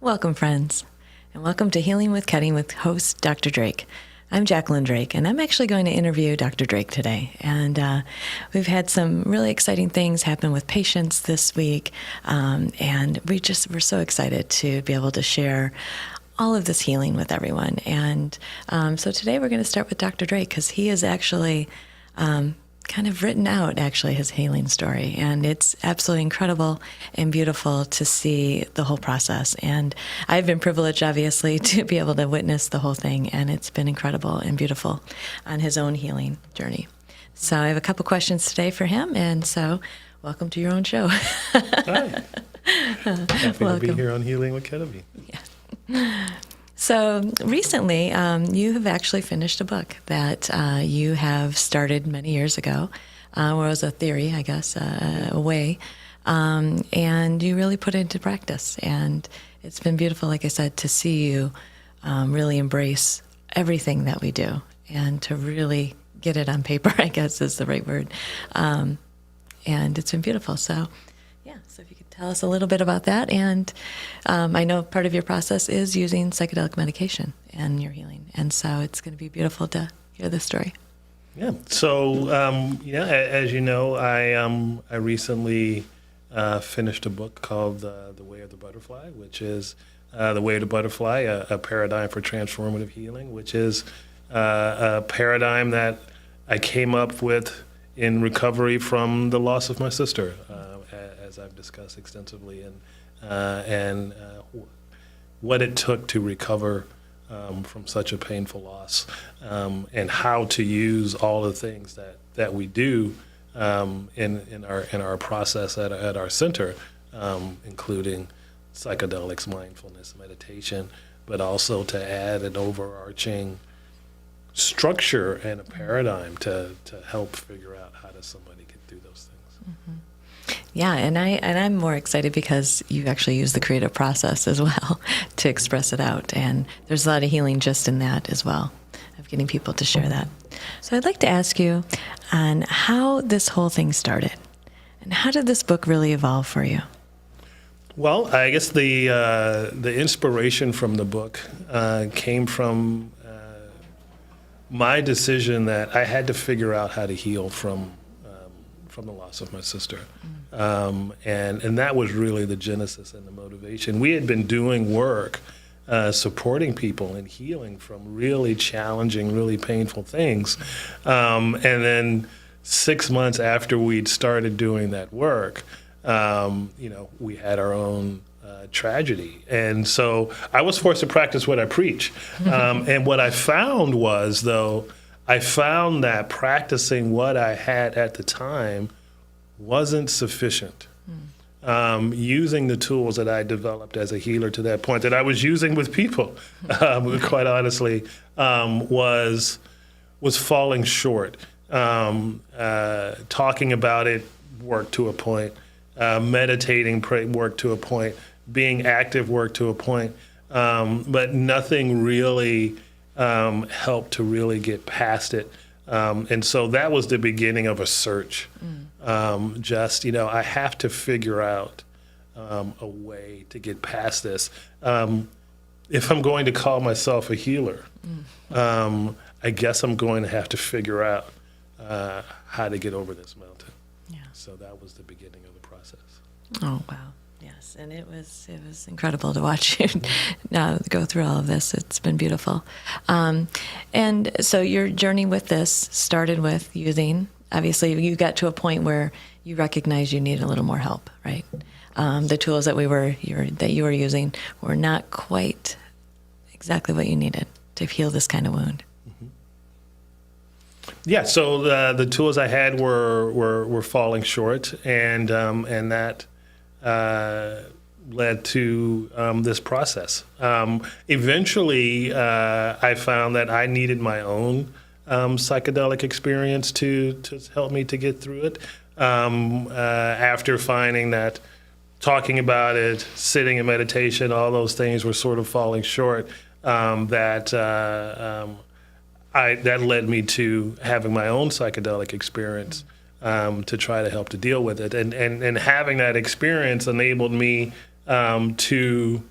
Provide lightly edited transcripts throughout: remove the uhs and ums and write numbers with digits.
Welcome, friends, and welcome to Healing with Ketamine with host Dr. Drake. I'm Jacqueline Drake, and I'm actually going to interview Dr. Drake today. And we've had some really exciting things happen with patients this week, and we're so excited to be able to share all of this healing with everyone. And so today we're going to start with Dr. Drake, because he is actually kind of written out his healing story, and it's absolutely incredible and beautiful to see the whole process. And I've been privileged, obviously, to be able to witness the whole thing, and it's been incredible and beautiful on his own healing journey. So I have a couple questions today for him, and so welcome to your own show. Hi. Happy to be here on Healing with Ketamine. Yeah. So recently, you have actually finished a book that you have started many years ago, where it was a theory, I guess, a way, and you really put it into practice. And it's been beautiful, like I said, to see you really embrace everything that we do and to really get it on paper, I guess is the right word. And it's been beautiful. So if you could tell us a little bit about that. And I know part of your process is using psychedelic medication and your healing. And so it's going to be beautiful to hear this story. Yeah. So, as you know, I recently finished a book called The Way of the Butterfly, which is The Way of the Butterfly, a paradigm for transformative healing, which is a paradigm that I came up with in recovery from the loss of my sister, as I've discussed extensively, and what it took to recover from such a painful loss, and how to use all the things that we do in our process at our center, including psychedelics, mindfulness, meditation, but also to add an overarching structure and a paradigm to help figure out how does somebody get through those things. Mm-hmm. Yeah, and I'm more excited because you actually use the creative process as well to express it out, and there's a lot of healing just in that as well, of getting people to share that. So I'd like to ask you on how this whole thing started, and how did this book really evolve for you? Well, I guess the inspiration from the book came from my decision that I had to figure out how to heal from the loss of my sister. And that was really the genesis and the motivation. We had been doing work supporting people in healing from really challenging, really painful things. And then 6 months after we'd started doing that work, we had our own tragedy. And so I was forced to practice what I preach. And what I found was, though, that practicing what I had at the time wasn't sufficient. Using the tools that I developed as a healer to that point, that I was using with people, quite honestly, was falling short. Talking about it worked to a point. Meditating worked to a point. Being active worked to a point. But nothing really helped to really get past it. And so that was the beginning of a search. I have to figure out a way to get past this. If I'm going to call myself a healer, I guess I'm going to have to figure out how to get over this mountain. Yeah. So that was the beginning of the process. Oh, wow. Yes, and it was incredible to watch you go through all of this. It's been beautiful. And so your journey with this started with using, obviously you got to a point where you recognized you needed a little more help, right? The tools that you were using were not quite exactly what you needed to heal this kind of wound. Mm-hmm. Yeah, so the tools I had were falling short, and that led to this process. Eventually, I found that I needed my own psychedelic experience to help me to get through it. After finding that talking about it, sitting in meditation, all those things were sort of falling short, that led me to having my own psychedelic experience. To try to help to deal with it. And having that experience enabled me to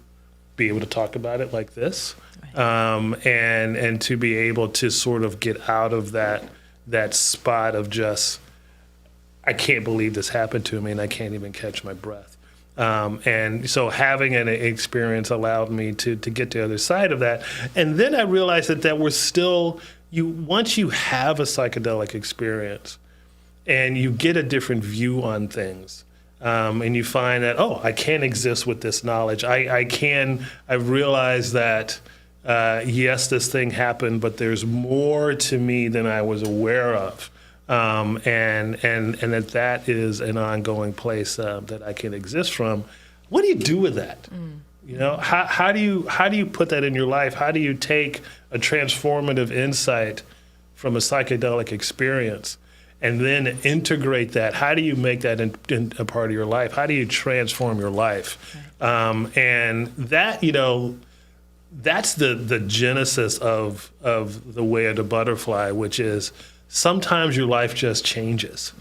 be able to talk about it like this, Right. and to be able to sort of get out of that spot of just, I can't believe this happened to me and I can't even catch my breath. And so having an experience allowed me to get to the other side of that. And then I realized that we're still, once you have a psychedelic experience and you get a different view on things, and you find that, oh, I can't exist with this knowledge. I realized that, yes, this thing happened, but there's more to me than I was aware of. And that is an ongoing place that I can exist from. What do you do with that? You know, how do you put that in your life? How do you take a transformative insight from a psychedelic experience and then integrate that? How do you make that in a part of your life? How do you transform your life? Right. And that, you know, that's the genesis of the way of the butterfly, which is sometimes your life just changes.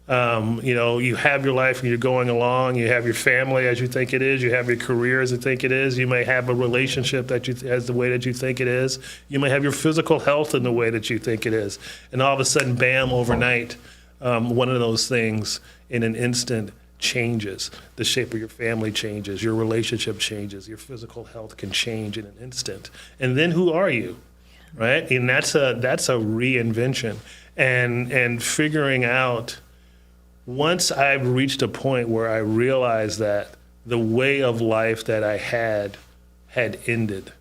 You know, you have your life and you're going along, you have your family as you think it is, you have your career as you think it is, you may have a relationship as the way that you think it is, you may have your physical health in the way that you think it is, and all of a sudden, bam, overnight, one of those things in an instant changes. The shape of your family changes, your relationship changes, your physical health can change in an instant. And then who are you? Right? And that's a reinvention. And figuring out, once I've reached a point where I realized that the way of life that I had ended,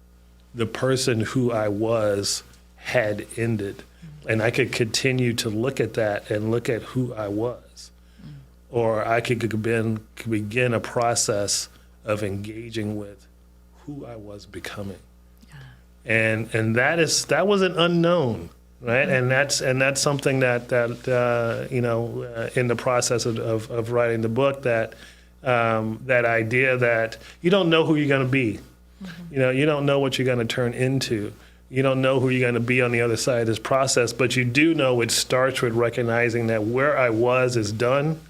the person who I was had ended, and I could continue to look at that and look at who I was, or I could begin a process of engaging with who I was becoming. And that was an unknown, right? Mm-hmm. And that's something that you know, in the process of writing the book, that idea that you don't know who you're going to be. Mm-hmm. You know, you don't know what you're going to turn into. You don't know who you're going to be on the other side of this process, but you do know it starts with recognizing that where I was is done,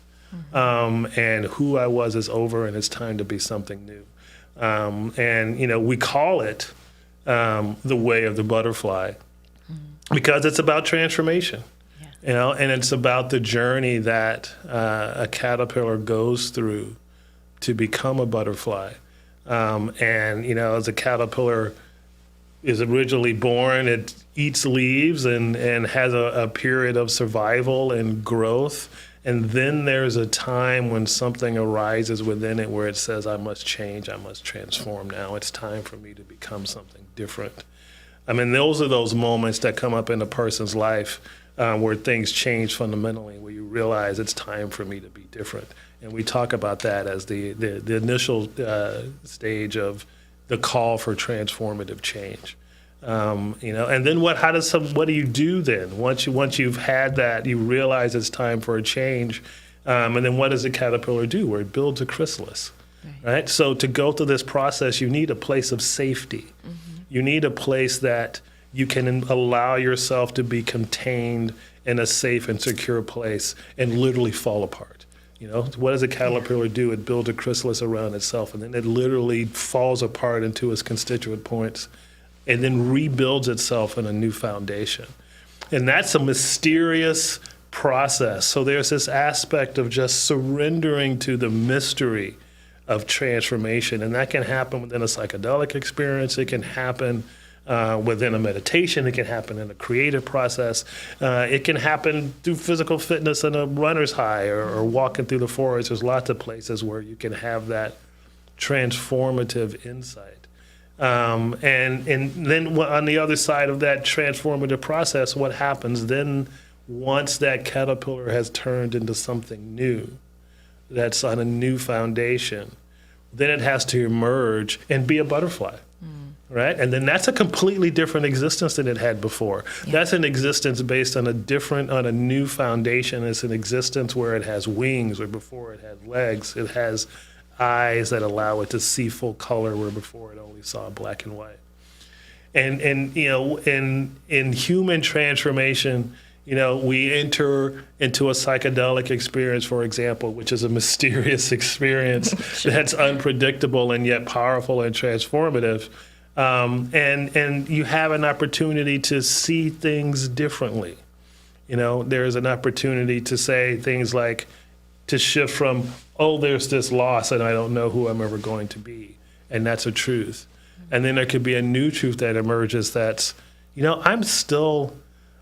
and who I was is over, and it's time to be something new. And you know, we call it the way of the butterfly, because it's about transformation, you know, and it's about the journey that a caterpillar goes through to become a butterfly. And, you know, as a caterpillar is originally born, it eats leaves and has a period of survival and growth. And then there's a time when something arises within it where it says, I must change, I must transform now. It's time for me to become something different. I mean, those are those moments that come up in a person's life where things change fundamentally, where you realize it's time for me to be different. And we talk about that as the initial stage of the call for transformative change. You know, and then what do you do then? Once you've had that, you realize it's time for a change. And then what does a caterpillar do? Where it builds a chrysalis, right? So to go through this process, you need a place of safety. Mm-hmm. You need a place that you can allow yourself to be contained in a safe and secure place and literally fall apart. You know, what does a caterpillar do? It builds a chrysalis around itself, and then it literally falls apart into its constituent points and then rebuilds itself in a new foundation. And that's a mysterious process. So there's this aspect of just surrendering to the mystery of transformation. And that can happen within a psychedelic experience. It can happen within a meditation. It can happen in a creative process. It can happen through physical fitness in a runner's high or walking through the forest. There's lots of places where you can have that transformative insight. And then on the other side of that transformative process, what happens then once that caterpillar has turned into something new, that's on a new foundation, then it has to emerge and be a butterfly, right? And then that's a completely different existence than it had before. Yeah. That's an existence based on a new foundation. It's an existence where it has wings, where before it had legs. It has eyes that allow it to see full color, where before it only saw black and white. And you know, in human transformation, We enter into a psychedelic experience, for example, which is a mysterious experience that's unpredictable and yet powerful and transformative. And you have an opportunity to see things differently. There's an opportunity to say things like, to shift from, oh, there's this loss and I don't know who I'm ever going to be. And that's a truth. And then there could be a new truth that emerges that's, I'm still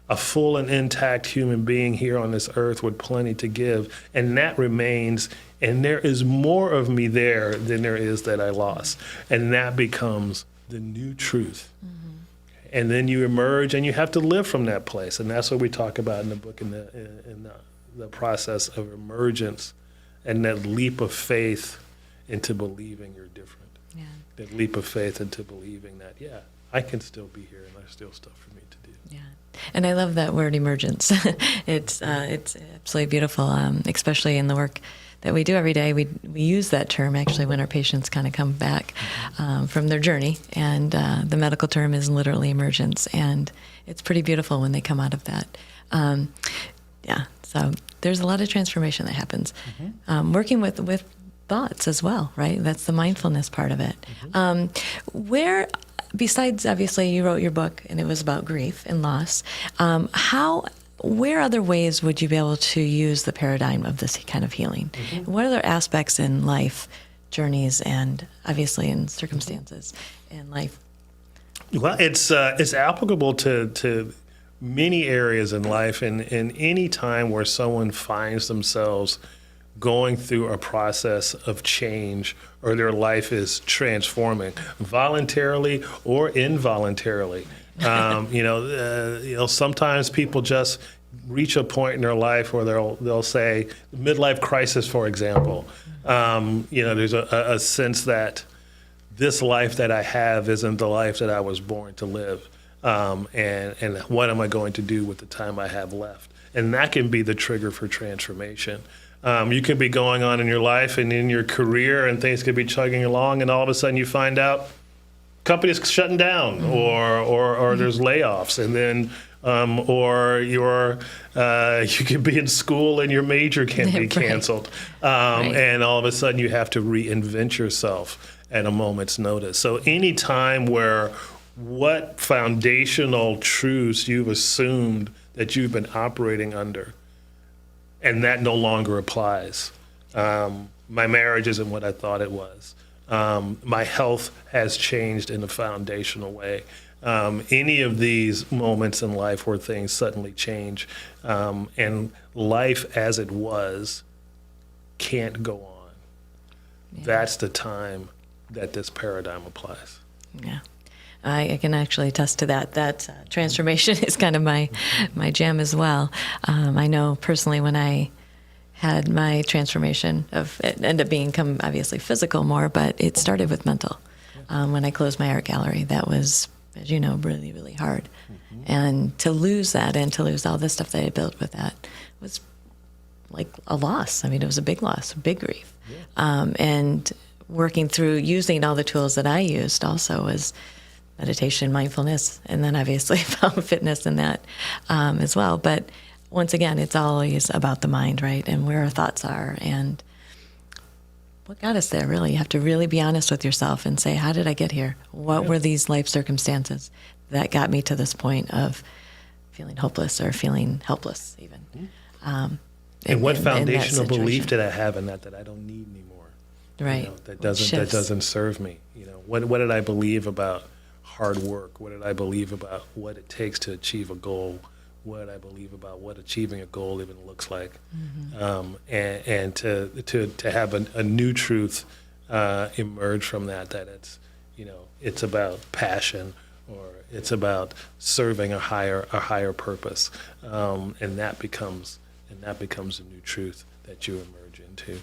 a full and intact human being here on this earth with plenty to give. And that remains, and there is more of me there than there is that I lost. And that becomes the new truth. Mm-hmm. And then you emerge and you have to live from that place. And that's what we talk about in the book, in the process of emergence and that leap of faith into believing you're different. Yeah. That leap of faith into believing that, I can still be here and there's still stuff for me to do. Yeah. And I love that word emergence. It's absolutely beautiful, especially in the work that we do every day. We use that term actually when our patients kind of come back from their journey, and the medical term is literally emergence, and it's pretty beautiful when they come out of that. So there's a lot of transformation that happens. Mm-hmm. Working with thoughts as well, right? That's the mindfulness part of it. Mm-hmm. Where, besides, obviously, you wrote your book and it was about grief and loss, where other ways would you be able to use the paradigm of this kind of healing? Mm-hmm. What other aspects in life, journeys, and obviously in circumstances in life? Well, it's applicable to many areas in life, and any time where someone finds themselves going through a process of change or their life is transforming, voluntarily or involuntarily. Sometimes people just reach a point in their life where they'll say midlife crisis, for example. There's a sense that this life that I have isn't the life that I was born to live. And what am I going to do with the time I have left? And that can be the trigger for transformation. You can be going on in your life and in your career, and things could be chugging along, and all of a sudden you find out companies shutting down, or there's layoffs, and then you could be in school and your major can be canceled, and all of a sudden you have to reinvent yourself at a moment's notice. So any time where what foundational truths you've assumed that you've been operating under, and that no longer applies. My marriage isn't what I thought it was. My health has changed in a foundational way. Any of these moments in life where things suddenly change, and life as it was can't go on. Yeah. That's the time that this paradigm applies. Yeah. I can actually attest to that. That transformation is kind of my jam as well. I know personally when I had my transformation, it ended up being obviously physical more, but it started with mental. When I closed my art gallery, that was, as you know, really, really hard. Mm-hmm. And to lose that and to lose all the stuff that I built with that was like a loss. I mean, it was a big loss, a big grief. Yeah. And working through using all the tools that I used also was meditation, mindfulness, and then obviously found fitness in that as well. But once again, it's always about the mind, right? And where our thoughts are and what got us there, really. You have to really be honest with yourself and say, how did I get here? What were these life circumstances that got me to this point of feeling hopeless or feeling helpless even? And what foundational belief did I have in that I don't need anymore? Right. That doesn't serve me. What did I believe about hard work? What did I believe about what it takes to achieve a goal? What did I believe about what achieving a goal even looks like? Mm-hmm. And to have a new truth emerge from that it's about passion, or it's about serving a higher purpose, and that becomes a new truth that you emerge into.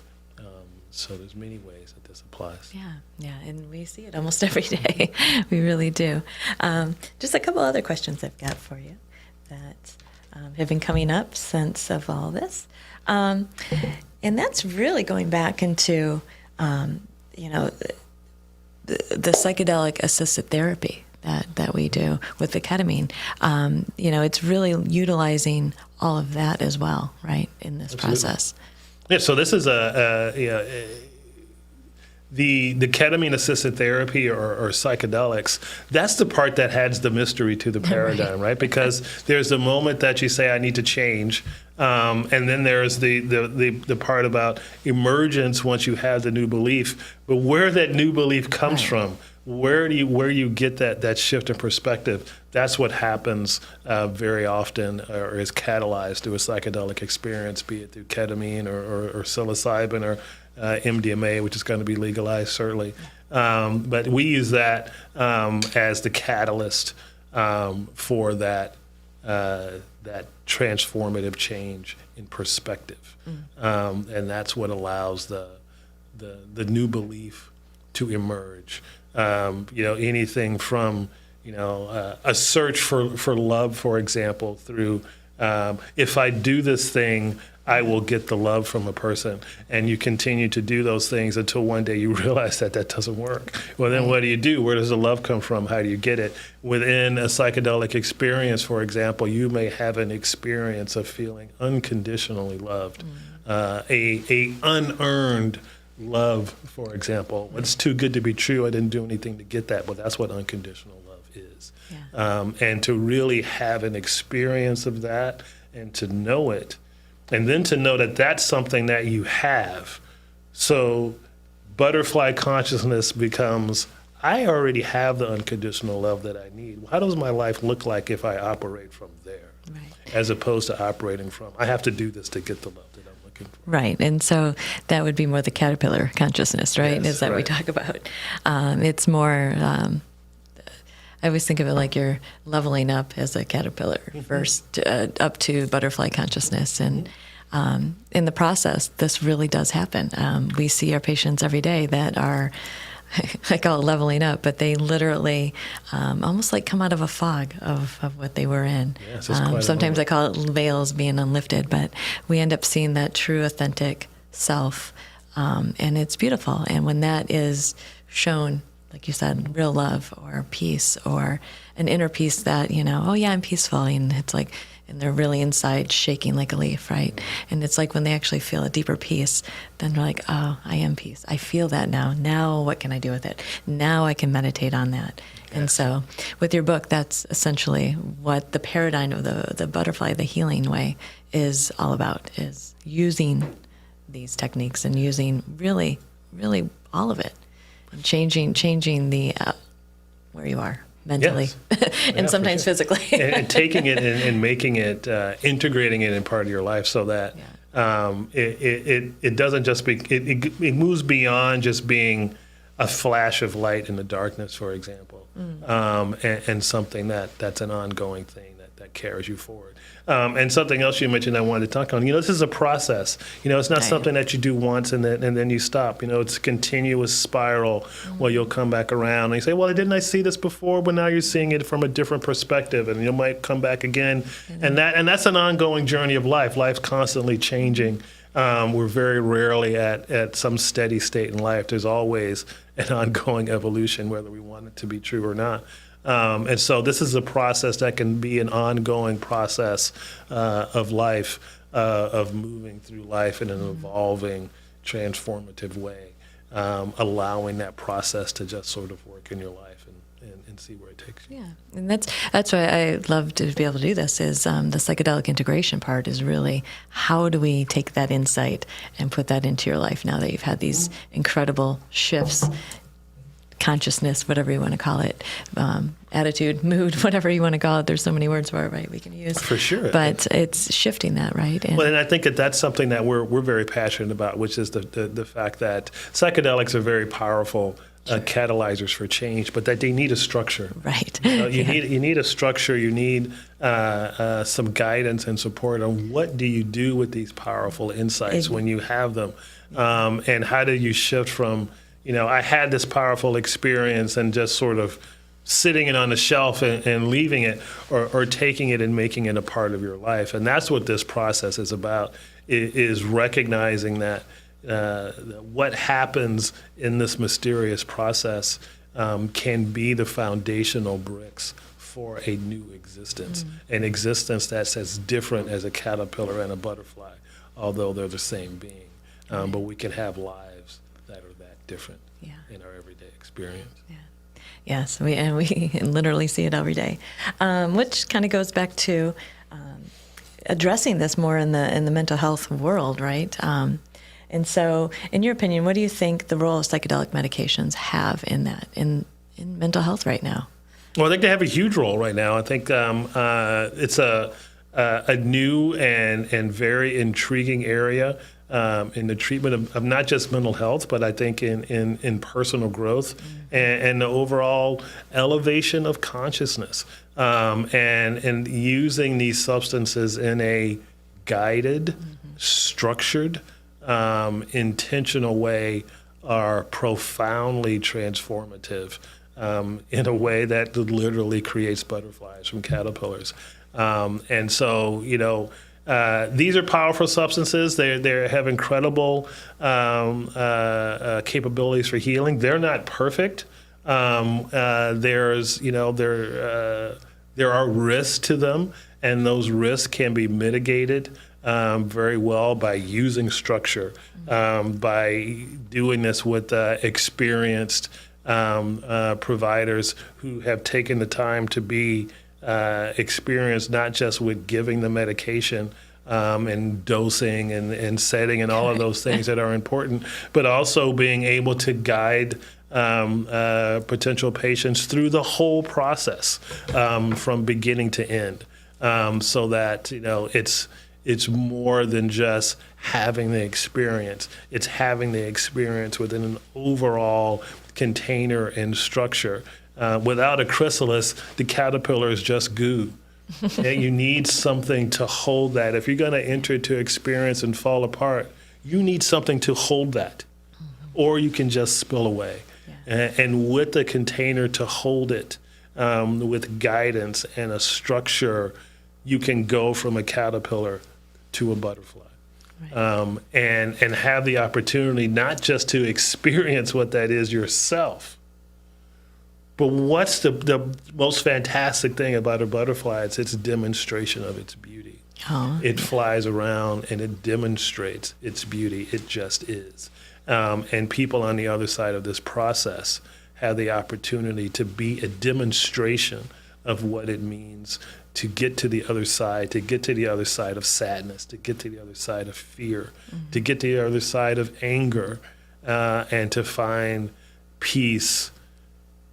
So there's many ways that this applies. Yeah, and we see it almost every day. We really do. Just a couple other questions I've got for you that have been coming up since of all this. And that's really going back into, the psychedelic-assisted therapy that we do with the ketamine. It's really utilizing all of that as well, right, in this process. Yeah, so this is the ketamine-assisted therapy or psychedelics. That's the part that adds the mystery to the paradigm, right? Because there's the moment that you say, I need to change. And then there's the part about emergence once you have the new belief. But where that new belief comes from, where you get that shift in perspective, that's what happens very often, or is catalyzed through a psychedelic experience, be it through ketamine or psilocybin or MDMA, which is going to be legalized certainly. But we use that as the catalyst for that transformative change in perspective, and that's what allows the new belief to emerge. Anything from a search for love, for example, through if I do this thing, I will get the love from a person, and you continue to do those things until one day you realize that doesn't work. Well, then what do you do? Where does the love come from? How do you get it? Within a psychedelic experience, for example, you may have an experience of feeling unconditionally loved, a unearned love, for example. It's too good to be true. I didn't do anything to get that, but that's what unconditional love is. Yeah. And to really have an experience of that and to know it, and then to know that that's something that you have. So butterfly consciousness becomes, I already have the unconditional love that I need. How does my life look like if I operate from there? Right. As opposed to operating from, I have to do this to get the love that I'm looking for. Right. And so that would be more the caterpillar consciousness, right? Yes, is that right. we talk about. It's more, I always think of it like you're leveling up as a caterpillar first up to butterfly consciousness. And in the process, this really does happen. We see our patients every day that are, I call it leveling up, but they literally almost like come out of a fog of what they were in. Yes, sometimes I call it veils being unlifted, but we end up seeing that true, authentic self, and it's beautiful. And when that is shown, like you said, real love or peace or an inner peace that, oh yeah, I'm peaceful. And it's like, and they're really inside shaking like a leaf, right? And it's like when they actually feel a deeper peace, then they're like, oh, I am peace. I feel that now. Now what can I do with it? Now I can meditate on that. Yes. And so with your book, that's essentially what the paradigm of the butterfly, the healing way is all about, is using these techniques and using really, really all of it. Changing the where you are mentally, yes. and sometimes physically, and taking it and making it, integrating it in part of your life, so that it doesn't just be it moves beyond just being a flash of light in the darkness, for example, and something that's an ongoing thing that carries you forward. And something else you mentioned I wanted to talk on. This is a process. It's not something that you do once and then you stop. It's a continuous spiral where you'll come back around and you say, well, didn't I see this before? But now you're seeing it from a different perspective, and you might come back again. And that's an ongoing journey of life. Life's constantly changing. We're very rarely at some steady state in life. There's always an ongoing evolution, whether we want it to be true or not. And so this is a process that can be an ongoing process of life, of moving through life in an evolving, transformative way, allowing that process to just sort of work in your life and see where it takes you. Yeah, and that's why I love to be able to do this, is the psychedelic integration part is really how do we take that insight and put that into your life now that you've had these incredible shifts, consciousness, whatever you want to call it, attitude, mood, whatever you want to call it. There's so many words for it, right? We can use for sure, but it's shifting that, right? And I think that's something that we're very passionate about, which is the fact that psychedelics are very powerful catalyzers for change, but that they need a structure. Right. You need a structure. You need some guidance and support on what do you do with these powerful insights when you have them, and how do you shift from I had this powerful experience and just sort of sitting it on the shelf and leaving it, or taking it and making it a part of your life. And that's what this process is about, is recognizing that what happens in this mysterious process can be the foundational bricks for a new existence, an existence that's as different as a caterpillar and a butterfly, although they're the same being. But we can have lives that are that different in our everyday experience. Yeah. Yes, we literally see it every day, which kind of goes back to addressing this more in the mental health world, right? And so, in your opinion, what do you think the role of psychedelic medications have in that, in mental health right now? Well, I think they have a huge role right now. I think it's a new and very intriguing area in the treatment of not just mental health, but I think in personal growth and the overall elevation of consciousness, and using these substances in a guided, structured, intentional way are profoundly transformative in a way that literally creates butterflies from caterpillars. And so, these are powerful substances. They have incredible capabilities for healing. They're not perfect. There are risks to them, and those risks can be mitigated very well by using structure, by doing this with experienced providers who have taken the time to be experienced not just with giving the medication and dosing and setting and all of those things that are important, but also being able to guide potential patients through the whole process from beginning to end, so that it's more than just having the experience. It's having the experience within an overall container and structure. Without a chrysalis, the caterpillar is just goo. And you need something to hold that. If you're going to enter to experience and fall apart, you need something to hold that. Or you can just spill away. And with the container to hold it, with guidance and a structure, you can go from a caterpillar to a butterfly. Right. And have the opportunity not just to experience what that is yourself, but what's the most fantastic thing about a butterfly? It's its demonstration of its beauty. It flies around and it demonstrates its beauty. It just is. And people on the other side of this process have the opportunity to be a demonstration of what it means to get to the other side, to get to the other side of sadness, to get to the other side of fear, to get to the other side of anger, and to find peace,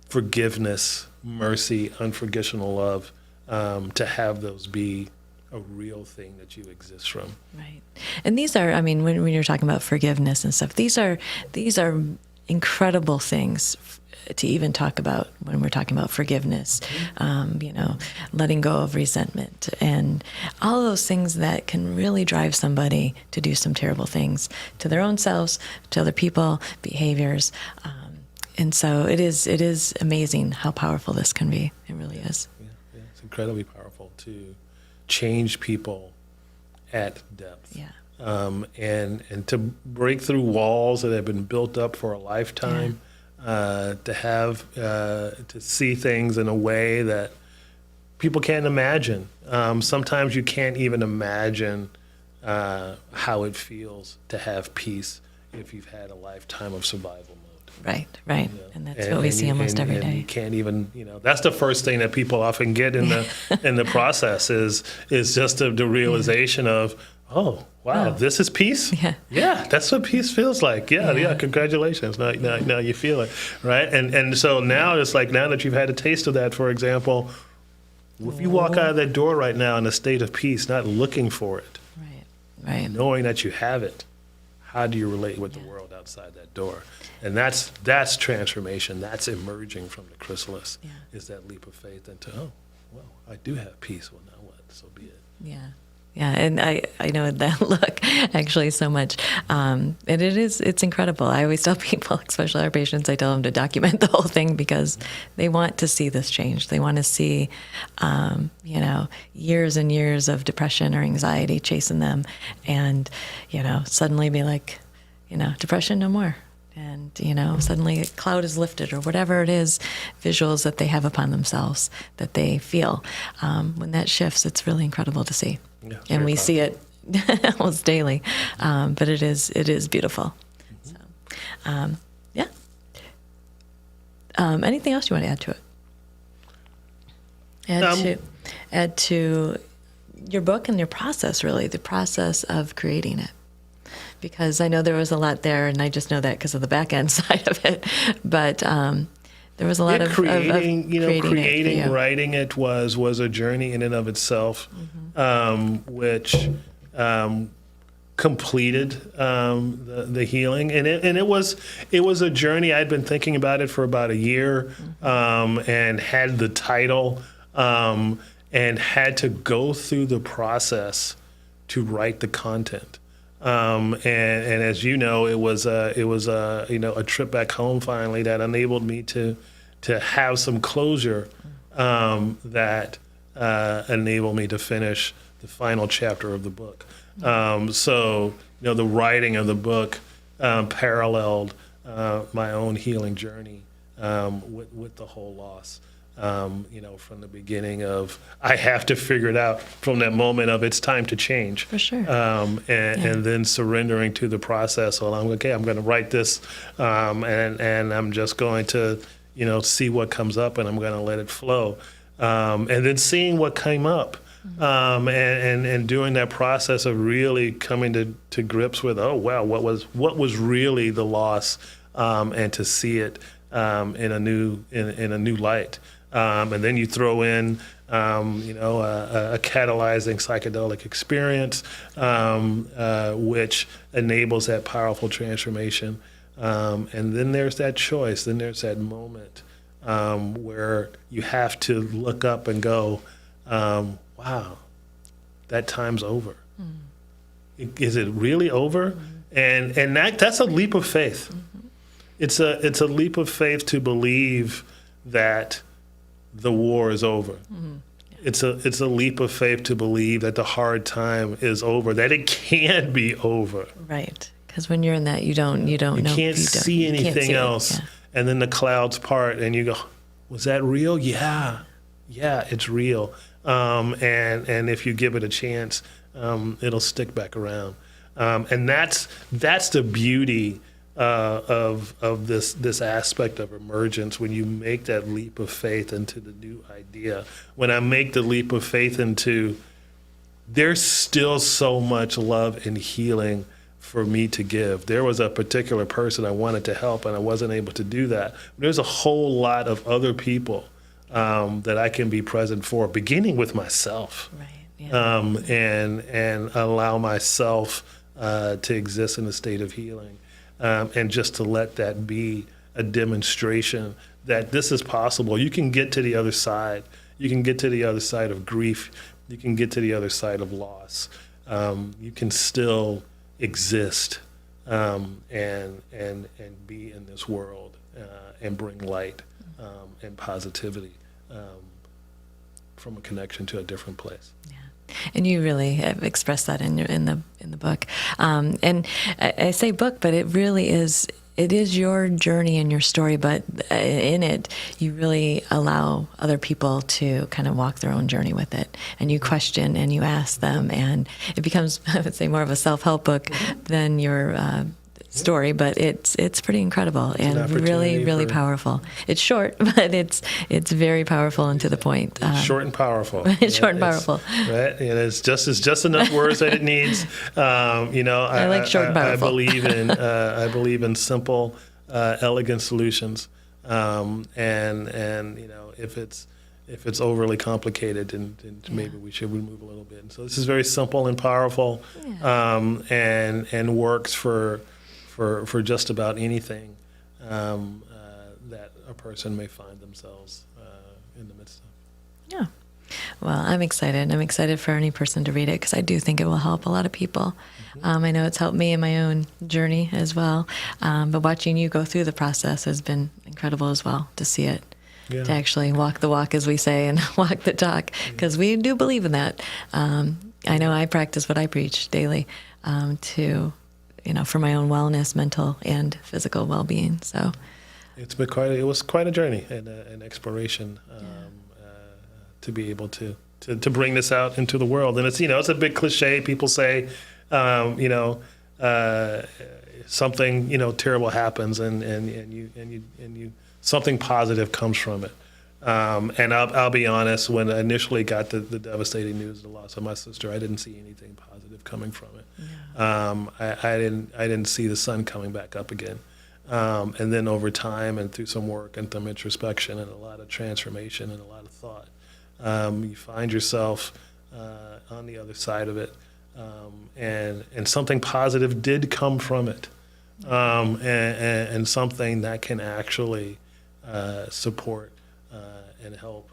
forgiveness, mercy, unconditional love, to have those be a real thing that you exist from. Right. And these are, when you're talking about forgiveness and stuff, these are incredible things to even talk about when we're talking about forgiveness, letting go of resentment and all of those things that can really drive somebody to do some terrible things to their own selves, to other people, behaviors. And so it is amazing how powerful this can be. It really is. Yeah, it's incredibly powerful to change people at depth. Yeah. And to break through walls that have been built up for a lifetime. Yeah. To see things in a way that people can't imagine. Sometimes you can't even imagine how it feels to have peace if you've had a lifetime of survival mode. Right. And that's what we see almost every day. You can't even, that's the first thing that people often get in the in the process is just the realization of, oh, wow, this is peace? Yeah, that's what peace feels like. Yeah, congratulations. Now you feel it, right? And so now it's like, now that you've had a taste of that, for example, if you walk out of that door right now in a state of peace, not looking for it, right, knowing that you have it, how do you relate with the world outside that door? And that's transformation. That's emerging from the chrysalis, is that leap of faith into, oh, well, I do have peace. Well, now what? So be it. Yeah, and I know that look actually so much, and it's incredible. I always tell people, especially our patients, I tell them to document the whole thing because they want to see this change. They want to see, years and years of depression or anxiety chasing them, and suddenly be like, depression no more. And, suddenly a cloud is lifted or whatever it is, visuals that they have upon themselves that they feel. When that shifts, it's really incredible to see. Yeah, and we see it almost daily, but it is beautiful. So, yeah. Anything else you want to add to it? Add to your book and your process, really, the process of creating it. Because I know there was a lot there, and I just know that because of the back end side of it. But there was a lot of creating, creating writing it was a journey in and of itself, which completed the healing, and it was a journey. I'd been thinking about it for about a year, and had the title, and had to go through the process to write the content. And as you know, it was a trip back home finally that enabled me to have some closure, that enabled me to finish the final chapter of the book. So the writing of the book paralleled my own healing journey with the whole loss. From the beginning of, I have to figure it out, from that moment of it's time to change. For sure. And then surrendering to the process. Well, I'm going to write this, and I'm just going to, see what comes up, and I'm going to let it flow. And then seeing what came up, and doing that process of really coming to grips with, oh wow, what was really the loss, and to see it in a new light. And then you throw in, a catalyzing psychedelic experience, which enables that powerful transformation. And then there's that choice. Then there's that moment where you have to look up and go, wow, that time's over. Is it really over? And that's a leap of faith. It's a leap of faith to believe that the war is over. It's a leap of faith to believe that the hard time is over, that it can be over. Right, because when you're in that, you don't know. You can't see anything else, and then the clouds part, and you go, "Was that real? Yeah, it's real." And if you give it a chance, it'll stick back around. And that's the beauty of this aspect of emergence, when you make that leap of faith into the new idea. When I make the leap of faith into, there's still so much love and healing for me to give. There was a particular person I wanted to help, and I wasn't able to do that. There's a whole lot of other people that I can be present for, beginning with myself. Right. Yeah. And allow myself to exist in a state of healing. And just to let that be a demonstration that this is possible. You can get to the other side. You can get to the other side of grief. You can get to the other side of loss. You can still exist, and be in this world, and bring light, and positivity, from a connection to a different place. Yeah. And you really have expressed that in the book. And I say book, but it really is. It is your journey and your story, but in it, you really allow other people to kind of walk their own journey with it. And you question and you ask them, and it becomes, I would say, more of a self-help book than your story, but it's pretty incredible and really powerful. It's short, but it's very powerful and to the point. Short and powerful. It's short and powerful. Right, and it's just enough words that it needs. I like short and powerful. I believe in simple, elegant solutions, and if it's overly complicated, then maybe we should remove a little bit. And so this is very simple and powerful, and works for just about anything that a person may find themselves in the midst of. Yeah. Well, I'm excited. I'm excited for any person to read it, because I do think it will help a lot of people. I know it's helped me in my own journey as well. But watching you go through the process has been incredible as well, to see it. Yeah. To actually walk the walk, as we say, and walk the talk, because we do believe in that. I know I practice what I preach daily, to for my own wellness, mental and physical well-being. So it was quite a journey and an exploration to be able to bring this out into the world. And it's it's a big cliche. People say, something terrible happens and you something positive comes from it. And I'll be honest, when I initially got the devastating news of the loss of my sister, I didn't see anything positive coming from it. Yeah. I didn't see the sun coming back up again. And then over time and through some work and some introspection and a lot of transformation and a lot of thought, you find yourself on the other side of it. And something positive did come from it. And something that can actually support and help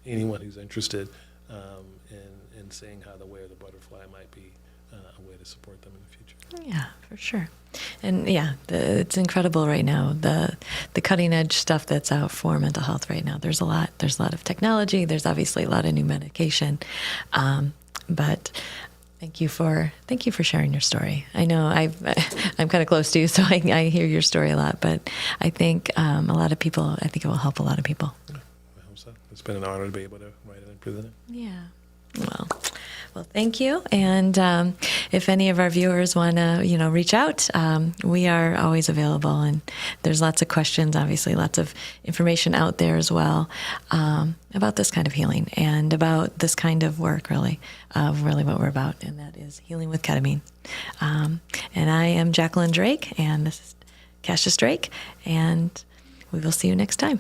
anyone who's interested in seeing how the way of the butterfly might be a way to support them in the future. Yeah, for sure. And it's incredible right now, the cutting edge stuff that's out for mental health right now. There's a lot of technology. There's obviously a lot of new medication, but thank you for sharing your story. I know I'm kind of close to you, so I hear your story a lot. But I think a lot of people. I think it will help a lot of people. Yeah, I hope so. It's been an honor to be able to write it and present it. Yeah. Well, thank you. And if any of our viewers want to, reach out, we are always available. And there's lots of questions, obviously, lots of information out there as well about this kind of healing and about this kind of work, really what we're about. And that is healing with ketamine. And I am Jacqueline Drake, and this is Cassius Drake. And we will see you next time.